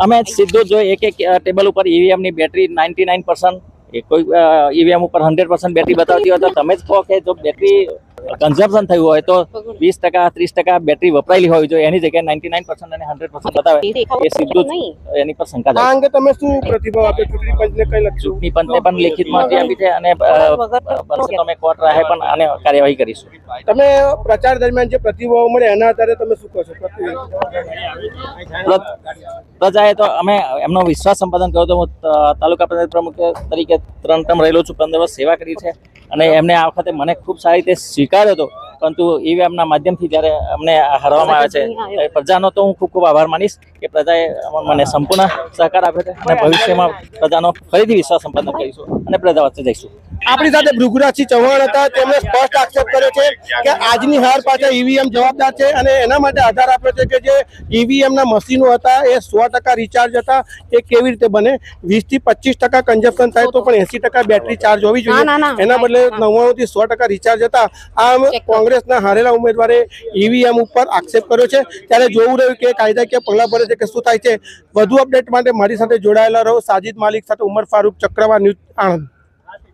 અમે સીધું જો એક ટેબલ ઉપર ઈવીએમ ની બેટરી 99%, કોઈ ઈવીએમ ઉપર 100% બેટરી બતાવતી હોય તો તમે જ કહો કે જો બેટરી કન્ઝમ્પશન થયું હોય તો 20% 30% બેટરી વપરાયેલી હોય જો એની જગ્યાએ 99% અને 100% બતાવે એ સીધું જ એની પર શંકા આ અંગે તમે શું પ્રતિભાવ આપ્યો? ચૂંટણી પંચને કઈ લખ્યું? ચૂંટણી પંચને પણ લેખિતમાં અરજી આપી છે અને બનશે તો અમે કોર્ટ રાહે પણ આને કાર્યવાહી કરીશું. તમે પ્રચાર દરમિયાન જે પ્રતિભાવ મળે એના આધારે તમે શું કહો છો? પ્રજાએ તો અમે એમનો વિશ્વાસ સંપાદન કર્યો તો હું તાલુકા પંચાયત પ્રમુખ તરીકે 3 ટર્મ રહેલો છું, 15 વર્ષ સેવા કરી છે અને એમને આ વખતે મને ખૂબ સારી રીતે સ્વીકાર્યો હતો, પરંતુ ઈવીએમના માધ્યમથી જ્યારે અમને હરાવવામાં આવે છે પ્રજાનો તો હું ખૂબ ખૂબ આભાર માનીશ કે પ્રજાએ મને સંપૂર્ણ સહકાર આપ્યો છે અને ભવિષ્યમાં પ્રજાનો ફરીથી વિશ્વાસ સંપાદન કરીશું અને પ્રજા વચ્ચે જઈશું. આપણી સાથે ભૃગુરાજસિંહ ચૌહાણ હતા. તેમણે સ્પષ્ટ આક્ષેપ કર્યો છે કે આજની હાર પાછળ ઈવીએમ જવાબદાર છે અને એના માટે આધાર આપ્યો છે કે જે ઈવીએમના મશીનો હતા એ 100% રિચાર્જ હતા. એ કેવી રીતે બને? 20 થી 25% કન્ઝમ્પશન થાય તો પણ 80% બેટરી ચાર્જ હોવી જોઈએ, એના બદલે 99 થી 100% રિચાર્જ હતા. આમ કોંગ્રેસના હારેલા ઉમેદવારે ઈવીએમ ઉપર આક્ષેપ કર્યો છે. ત્યારે જોવું રહ્યું કે કાયદાકીય પગલાં ભરે છે કે શું થાય છે. વધુ અપડેટ માટે મારી સાથે જોડાયેલા રહો. સાજિદ માલિક સાથે ઉમર ફારૂક, ચક્રવાત ન્યૂઝ, આણંદ.